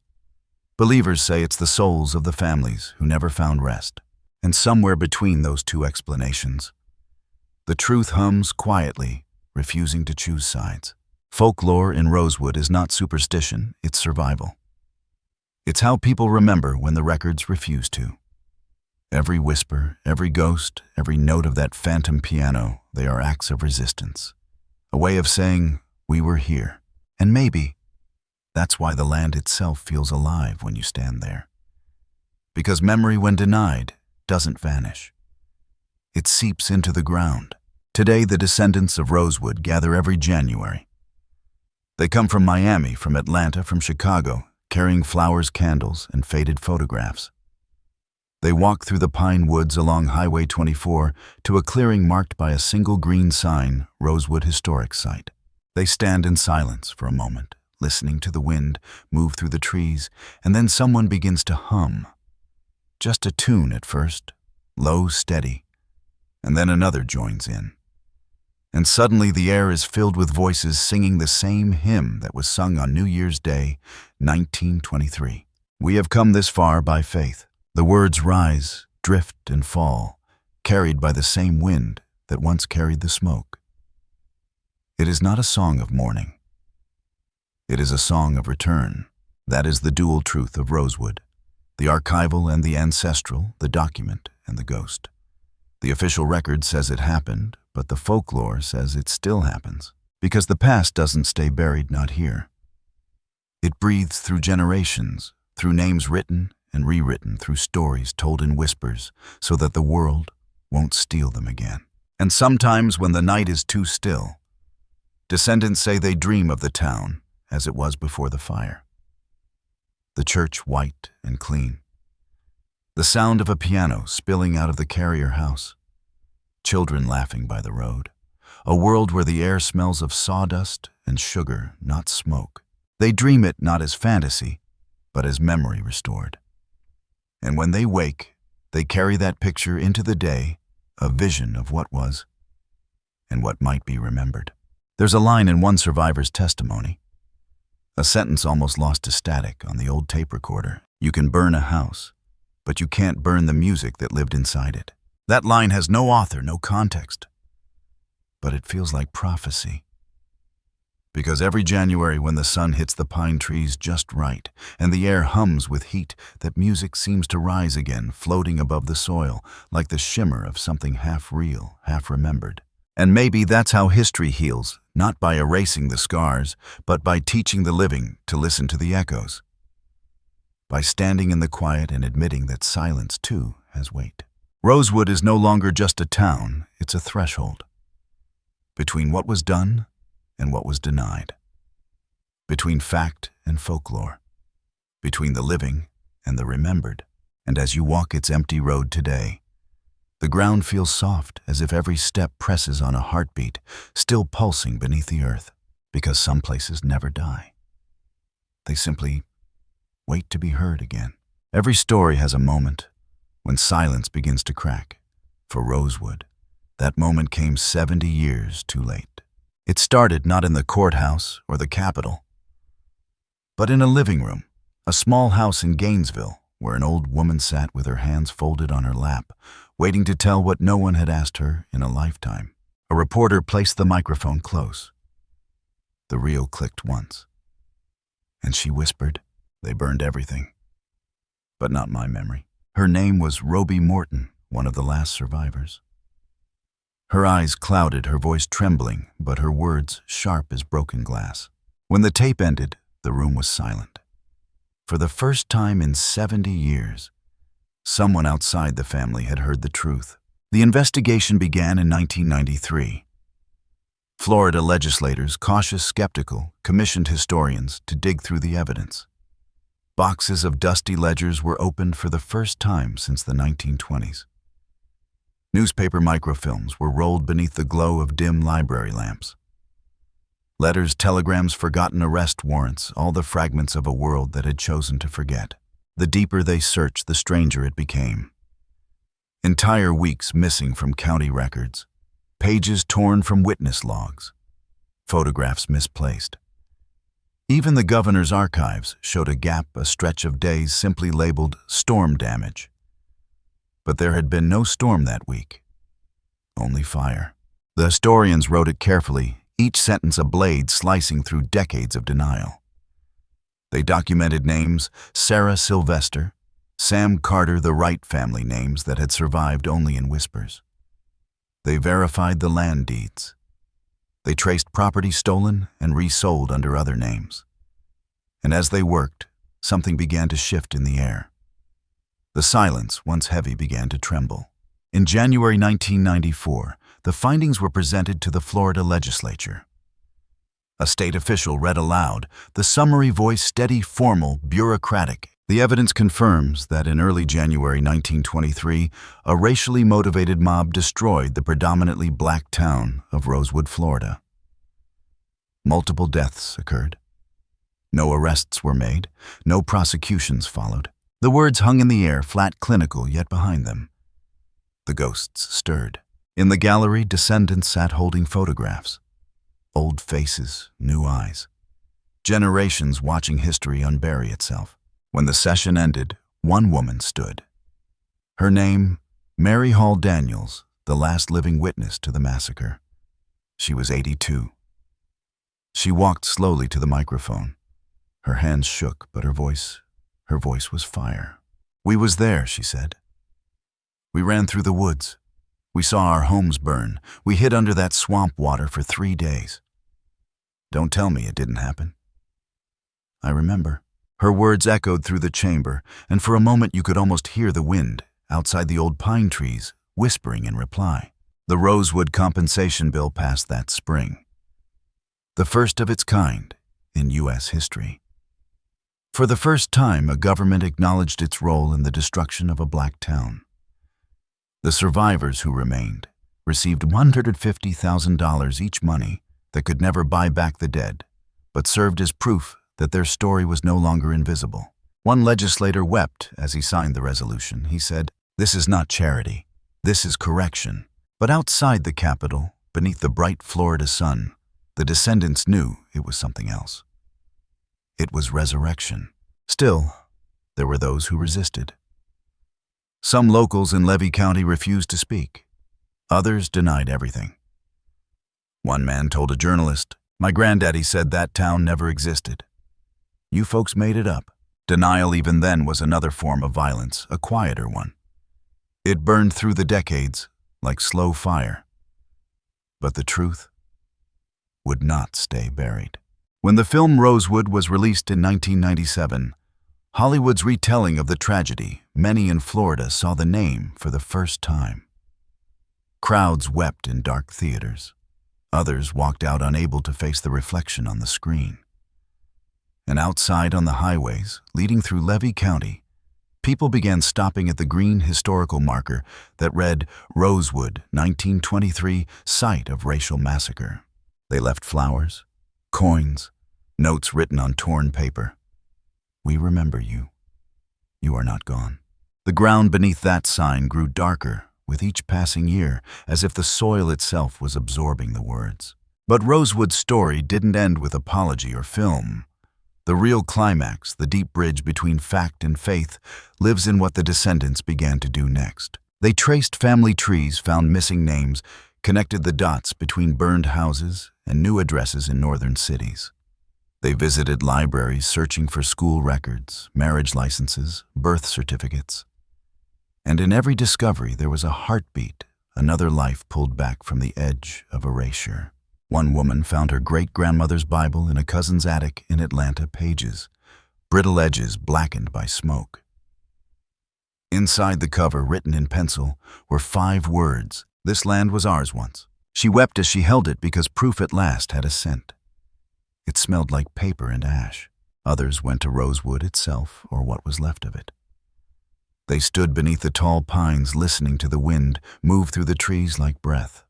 A: Believers say it's the souls of the families who never found rest. And somewhere between those two explanations, the truth hums quietly, refusing to choose sides. Folklore in Rosewood is not superstition, it's survival. It's how people remember when the records refuse to. Every whisper, every ghost, every note of that phantom piano, they are acts of resistance. A way of saying, we were here. And maybe that's why the land itself feels alive when you stand there. Because memory, when denied, doesn't vanish. It seeps into the ground. Today, the descendants of Rosewood gather every January. They come from Miami, from Atlanta, from Chicago, carrying flowers, candles, and faded photographs. They walk through the pine woods along Highway 24 to a clearing marked by a single green sign, Rosewood Historic Site. They stand in silence for a moment, listening to the wind move through the trees, and then someone begins to hum. Just a tune at first, low, steady, and then another joins in. And suddenly the air is filled with voices singing the same hymn that was sung on New Year's Day, 1923. We have come this far by faith. The words rise, drift, and fall, carried by the same wind that once carried the smoke. It is not a song of mourning. It is a song of return. That is the dual truth of Rosewood, the archival and the ancestral, the document and the ghost. The official record says it happened, but the folklore says it still happens, because the past doesn't stay buried, not here. It breathes through generations, through names written and rewritten, through stories told in whispers, so that the world won't steal them again. And sometimes when the night is too still, descendants say they dream of the town as it was before the fire. The church white and clean. The sound of a piano spilling out of the carrier house. Children laughing by the road. A world where the air smells of sawdust and sugar, not smoke. They dream it not as fantasy, but as memory restored. And when they wake, they carry that picture into the day, a vision of what was and what might be remembered. There's a line in one survivor's testimony, a sentence almost lost to static on the old tape recorder. You can burn a house, but you can't burn the music that lived inside it. That line has no author, no context, but it feels like prophecy. Because every January when the sun hits the pine trees just right, and the air hums with heat, that music seems to rise again, floating above the soil, like the shimmer of something half real, half remembered. And maybe that's how history heals, not by erasing the scars, but by teaching the living to listen to the echoes. By standing in the quiet and admitting that silence, too, has weight. Rosewood is no longer just a town, it's a threshold. Between what was done and what was denied. Between fact and folklore. Between the living and the remembered. And as you walk its empty road today, the ground feels soft, as if every step presses on a heartbeat, still pulsing beneath the earth, because some places never die. They simply wait to be heard again. Every story has a moment when silence begins to crack. For Rosewood, that moment came 70 years too late. It started not in the courthouse or the Capitol, but in a living room, a small house in Gainesville, where an old woman sat with her hands folded on her lap, waiting to tell what no one had asked her in a lifetime. A reporter placed the microphone close. The reel clicked once, and she whispered, "They burned everything, but not my memory." Her name was Roby Morton, one of the last survivors. Her eyes clouded, her voice trembling, but her words sharp as broken glass. When the tape ended, the room was silent. For the first time in 70 years, someone outside the family had heard the truth. The investigation began in 1993. Florida legislators, cautious, skeptical, commissioned historians to dig through the evidence. Boxes of dusty ledgers were opened for the first time since the 1920s. Newspaper microfilms were rolled beneath the glow of dim library lamps. Letters, telegrams, forgotten arrest warrants, all the fragments of a world that had chosen to forget. The deeper they searched, the stranger it became. Entire weeks missing from county records, pages torn from witness logs, photographs misplaced. Even the governor's archives showed a gap, a stretch of days simply labeled storm damage. But there had been no storm that week, only fire. The historians wrote it carefully, each sentence a blade slicing through decades of denial. They documented names: Sarah Sylvester, Sam Carter, the Wright family names that had survived only in whispers. They verified the land deeds. They traced property stolen and resold under other names. And as they worked, something began to shift in the air. The silence, once heavy, began to tremble. In January 1994, the findings were presented to the Florida legislature. A state official read aloud, the summary voice steady, formal, bureaucratic. The evidence confirms that in early January 1923, a racially motivated mob destroyed the predominantly black town of Rosewood, Florida. Multiple deaths occurred. No arrests were made, no prosecutions followed. The words hung in the air, flat, clinical, yet behind them, the ghosts stirred. In the gallery, descendants sat holding photographs. Old faces, new eyes. Generations watching history unbury itself. When the session ended, one woman stood. Her name, Mary Hall Daniels, the last living witness to the massacre. She was 82. She walked slowly to the microphone. Her hands shook, but her voice was fire. "We was there," she said. "We ran through the woods. We saw our homes burn. We hid under that swamp water for 3 days. Don't tell me it didn't happen." I remember. Her words echoed through the chamber, and for a moment you could almost hear the wind, outside the old pine trees, whispering in reply. The Rosewood compensation bill passed that spring. The first of its kind in U.S. history. For the first time, a government acknowledged its role in the destruction of a black town. The survivors who remained received $150,000 each, money that could never buy back the dead, but served as proof that their story was no longer invisible. One legislator wept as he signed the resolution. He said, "This is not charity. This is correction." But outside the Capitol, beneath the bright Florida sun, the descendants knew it was something else. It was resurrection. Still, there were those who resisted. Some locals in Levy County refused to speak. Others denied everything. One man told a journalist, "My granddaddy said that town never existed. You folks made it up." Denial even then was another form of violence, a quieter one. It burned through the decades like slow fire. But the truth would not stay buried. When the film Rosewood was released in 1997, Hollywood's retelling of the tragedy, many in Florida saw the name for the first time. Crowds wept in dark theaters. Others walked out unable to face the reflection on the screen. And outside on the highways leading through Levy County, people began stopping at the green historical marker that read Rosewood, 1923, site of racial massacre. They left flowers, coins, notes written on torn paper. "We remember you. You are not gone." The ground beneath that sign grew darker with each passing year, as if the soil itself was absorbing the words. But Rosewood's story didn't end with apology or film. The real climax, the deep bridge between fact and faith, lives in what the descendants began to do next. They traced family trees, found missing names, connected the dots between burned houses and new addresses in northern cities. They visited libraries searching for school records, marriage licenses, birth certificates. And in every discovery there was a heartbeat, another life pulled back from the edge of erasure. One woman found her great-grandmother's Bible in a cousin's attic in Atlanta, pages, brittle edges blackened by smoke. Inside the cover, written in pencil, were 5 words: "This land was ours once." She wept as she held it because proof at last had a scent. It smelled like paper and ash. Others went to Rosewood itself, or what was left of it. They stood beneath the tall pines, listening to the wind move through the trees like breath.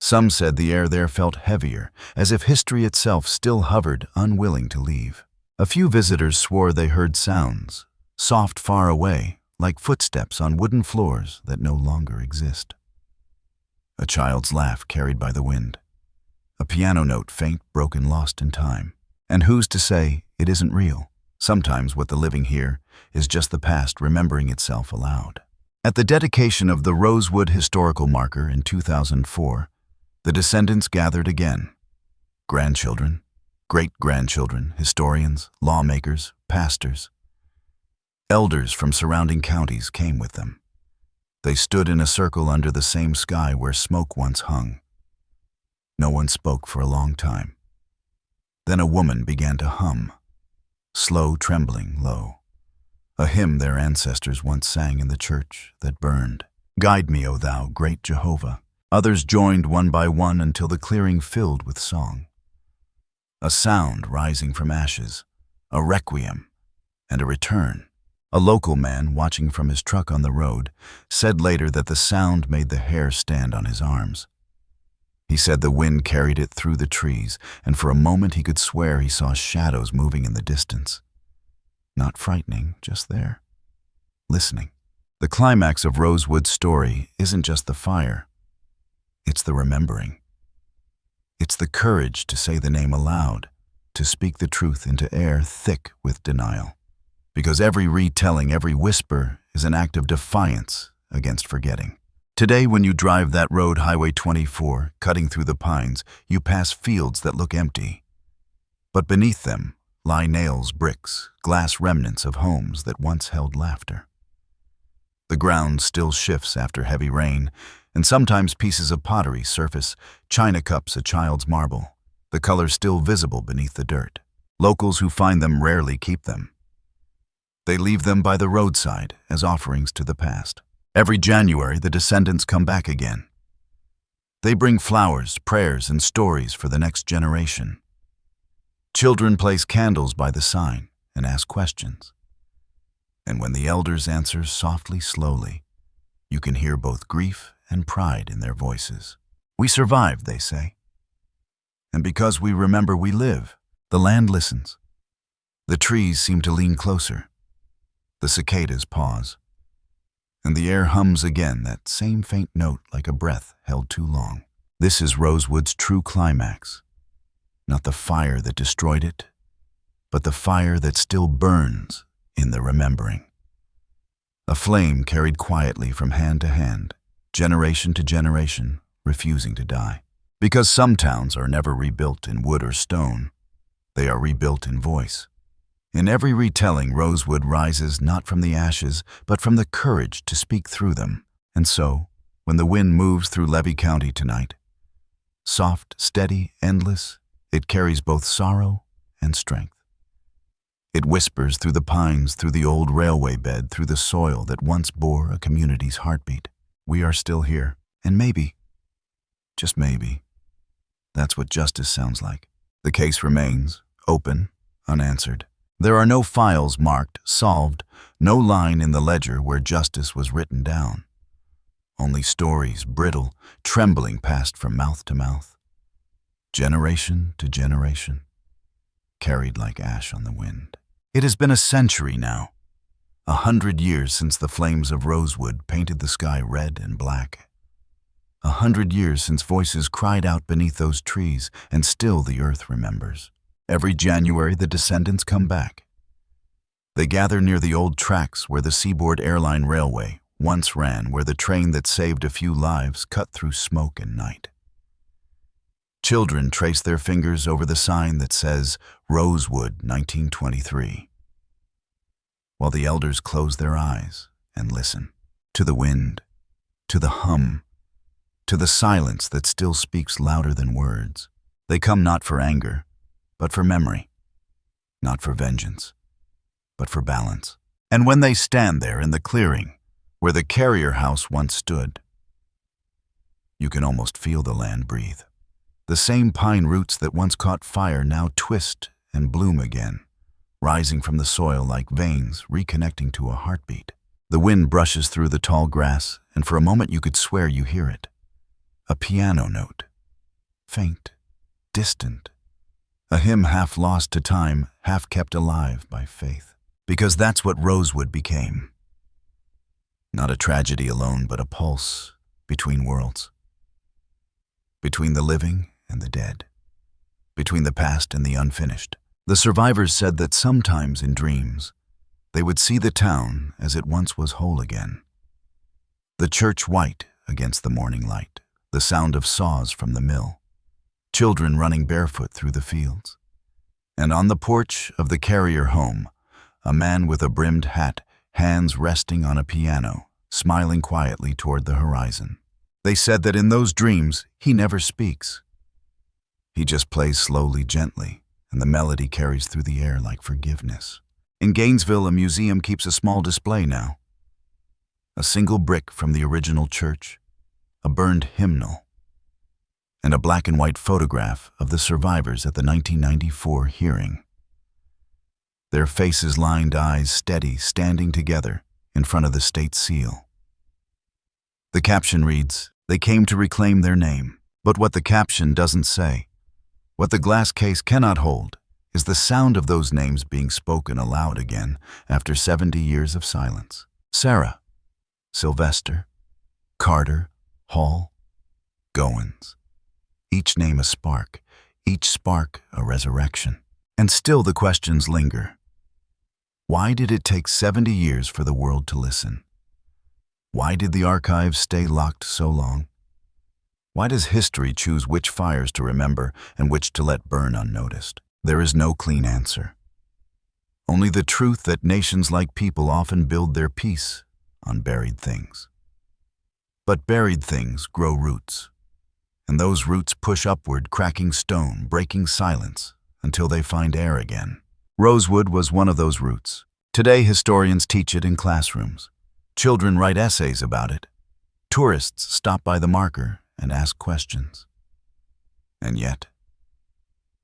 A: Some said the air there felt heavier, as if history itself still hovered, unwilling to leave. A few visitors swore they heard sounds, soft far away, like footsteps on wooden floors that no longer exist. A child's laugh carried by the wind. A piano note, faint, broken, lost in time. And who's to say it isn't real? Sometimes what the living hear is just the past remembering itself aloud. At the dedication of the Rosewood historical marker in 2004, the descendants gathered again. Grandchildren, great-grandchildren, historians, lawmakers, pastors. Elders from surrounding counties came with them. They stood in a circle under the same sky where smoke once hung. No one spoke for a long time. Then a woman began to hum, slow, trembling, low, a hymn their ancestors once sang in the church that burned. Guide me, O thou, great Jehovah. Others joined one by one until the clearing filled with song. A sound rising from ashes, a requiem, and a return. A local man, watching from his truck on the road, said later that the sound made the hair stand on his arms. He said the wind carried it through the trees, and for a moment he could swear he saw shadows moving in the distance. Not frightening, just there, listening. The climax of Rosewood's story isn't just the fire. It's the remembering. It's the courage to say the name aloud, to speak the truth into air thick with denial. Because every retelling, every whisper is an act of defiance against forgetting. Today, when you drive that road, Highway 24, cutting through the pines, you pass fields that look empty. But beneath them lie nails, bricks, glass remnants of homes that once held laughter. The ground still shifts after heavy rain, and sometimes pieces of pottery surface, china cups, a child's marble, the color still visible beneath the dirt. Locals who find them rarely keep them. They leave them by the roadside as offerings to the past. Every January, the descendants come back again. They bring flowers, prayers, and stories for the next generation. Children place candles by the sign and ask questions. And when the elders answer softly, slowly, you can hear both grief and pride in their voices. We survived, they say. And because we remember we live, the land listens. The trees seem to lean closer. The cicadas pause, and the air hums again, that same faint note like a breath held too long. This is Rosewood's true climax. Not the fire that destroyed it, but the fire that still burns in the remembering. A flame carried quietly from hand to hand, generation to generation, refusing to die. Because some towns are never rebuilt in wood or stone, they are rebuilt in voice. In every retelling, Rosewood rises not from the ashes, but from the courage to speak through them. And so, when the wind moves through Levy County tonight, soft, steady, endless, it carries both sorrow and strength. It whispers through the pines, through the old railway bed, through the soil that once bore a community's heartbeat. We are still here, and maybe, just maybe, that's what justice sounds like. The case remains, open, unanswered. There are no files marked, solved, no line in the ledger where justice was written down. Only stories, brittle, trembling passed from mouth to mouth, generation to generation, carried like ash on the wind. It has been a century now, 100 years since the flames of Rosewood painted the sky red and black. 100 years since voices cried out beneath those trees, and still the earth remembers. Every January, the descendants come back. They gather near the old tracks where the Seaboard Airline Railway once ran, where the train that saved a few lives cut through smoke and night. Children trace their fingers over the sign that says Rosewood 1923, while the elders close their eyes and listen to the wind, to the hum, to the silence that still speaks louder than words. They come not for anger, but for memory, not for vengeance, but for balance. And when they stand there in the clearing, where the carrier house once stood, you can almost feel the land breathe. The same pine roots that once caught fire now twist and bloom again, rising from the soil like veins reconnecting to a heartbeat. The wind brushes through the tall grass, and for a moment you could swear you hear it. A piano note, faint, distant, a hymn half lost to time, half kept alive by faith. Because that's what Rosewood became. Not a tragedy alone, but a pulse between worlds. Between the living and the dead. Between the past and the unfinished. The survivors said that sometimes in dreams, they would see the town as it once was whole again. The church white against the morning light, the sound of saws from the mill, children running barefoot through the fields. And on the porch of the Carrier home, a man with a brimmed hat, hands resting on a piano, smiling quietly toward the horizon. They said that in those dreams, he never speaks. He just plays slowly, gently, and the melody carries through the air like forgiveness. In Gainesville, a museum keeps a small display now. A single brick from the original church, a burned hymnal, and a black and white photograph of the survivors at the 1994 hearing. Their faces lined, eyes steady, standing together in front of the state seal. The caption reads, "They came to reclaim their name." But what the caption doesn't say, what the glass case cannot hold, is the sound of those names being spoken aloud again after 70 years of silence. Sarah, Sylvester, Carter, Hall, Goins. Each name a spark, each spark a resurrection. And still the questions linger. Why did it take 70 years for the world to listen? Why did the archives stay locked so long? Why does history choose which fires to remember and which to let burn unnoticed? There is no clean answer. Only the truth that nations like people often build their peace on buried things. But buried things grow roots, and those roots push upward, cracking stone, breaking silence, until they find air again. Rosewood was one of those roots. Today, historians teach it in classrooms. Children write essays about it. Tourists stop by the marker and ask questions. And yet,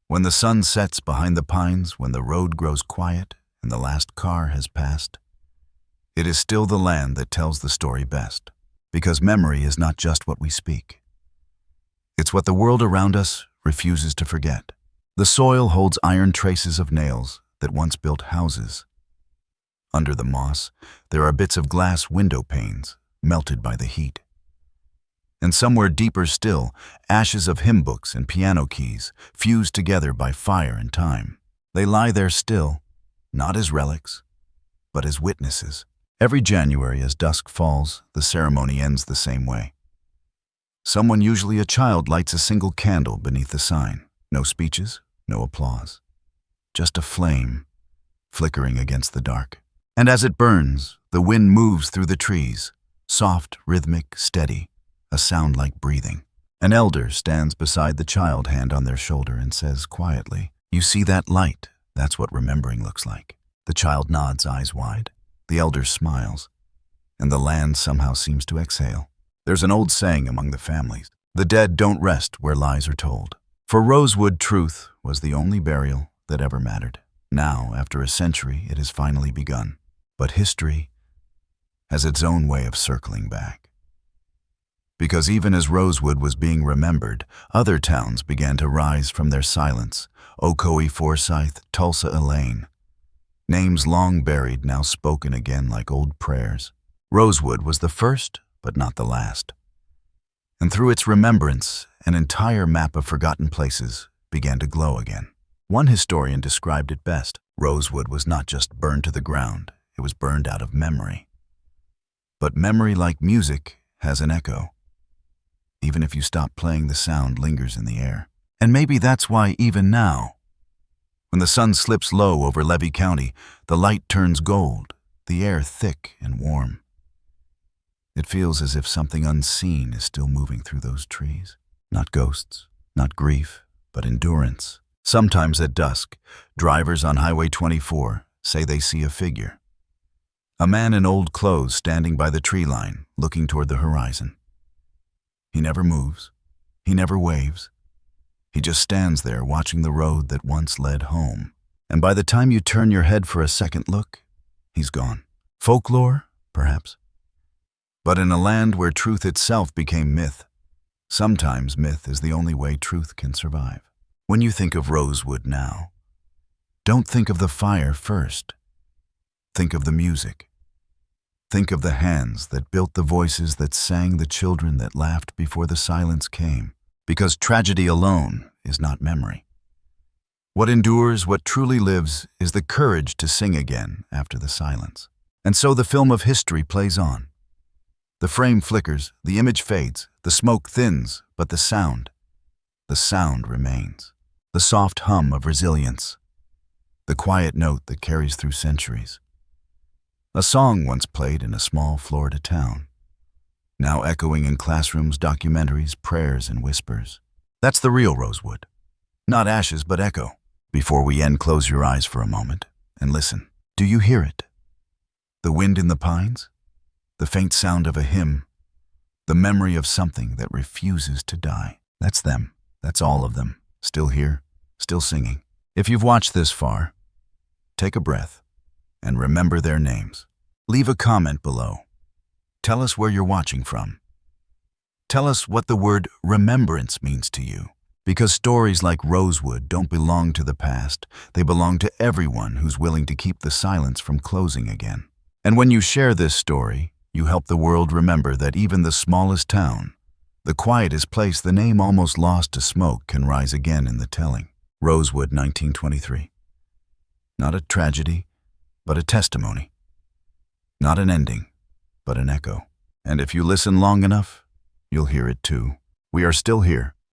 A: when the sun sets behind the pines, when the road grows quiet and the last car has passed, it is still the land that tells the story best. Because memory is not just what we speak. It's what the world around us refuses to forget. The soil holds iron traces of nails that once built houses. Under the moss, there are bits of glass window panes, melted by the heat. And somewhere deeper still, ashes of hymn books and piano keys, fused together by fire and time. They lie there still, not as relics, but as witnesses. Every January as dusk falls, the ceremony ends the same way. Someone, usually a child, lights a single candle beneath the sign. No speeches, no applause. Just a flame, flickering against the dark. And as it burns, the wind moves through the trees, soft, rhythmic, steady, a sound like breathing. An elder stands beside the child, hand on their shoulder, and says quietly, "You see that light? That's what remembering looks like." The child nods, eyes wide. The elder smiles, and the land somehow seems to exhale. There's an old saying among the families, "The dead don't rest where lies are told." For Rosewood, truth was the only burial that ever mattered. Now, after a century, it has finally begun. But history has its own way of circling back. Because even as Rosewood was being remembered, other towns began to rise from their silence. Ocoee, Forsyth, Tulsa, Elaine. Names long buried, now spoken again like old prayers. Rosewood was the first, but not the last. And through its remembrance, an entire map of forgotten places began to glow again. One historian described it best. Rosewood was not just burned to the ground, it was burned out of memory. But memory, like music, has an echo. Even if you stop playing, the sound lingers in the air. And maybe that's why even now, when the sun slips low over Levy County, the light turns gold, the air thick and warm. It feels as if something unseen is still moving through those trees. Not ghosts, not grief, but endurance. Sometimes at dusk, drivers on Highway 24 say they see a figure. A man in old clothes standing by the tree line, looking toward the horizon. He never moves. He never waves. He just stands there watching the road that once led home. And by the time you turn your head for a second look, he's gone. Folklore, perhaps. But in a land where truth itself became myth, sometimes myth is the only way truth can survive. When you think of Rosewood now, don't think of the fire first. Think of the music. Think of the hands that built the voices that sang, the children that laughed before the silence came. Because tragedy alone is not memory. What endures, what truly lives, is the courage to sing again after the silence. And so the film of history plays on. The frame flickers, the image fades, the smoke thins, but the sound remains. The soft hum of resilience, the quiet note that carries through centuries. A song once played in a small Florida town, now echoing in classrooms, documentaries, prayers, and whispers. That's the real Rosewood. Not ashes, but echo. Before we end, close your eyes for a moment and listen. Do you hear it? The wind in the pines? The faint sound of a hymn? The memory of something that refuses to die? That's them. That's all of them. Still here, still singing. If you've watched this far, take a breath and remember their names. Leave a comment below. Tell us where you're watching from. Tell us what the word remembrance means to you. Because stories like Rosewood don't belong to the past. They belong to everyone who's willing to keep the silence from closing again. And when you share this story, you help the world remember that even the smallest town, the quietest place, the name almost lost to smoke, can rise again in the telling. Rosewood, 1923. Not a tragedy, but a testimony. Not an ending, but an echo. And if you listen long enough, you'll hear it too. We are still here,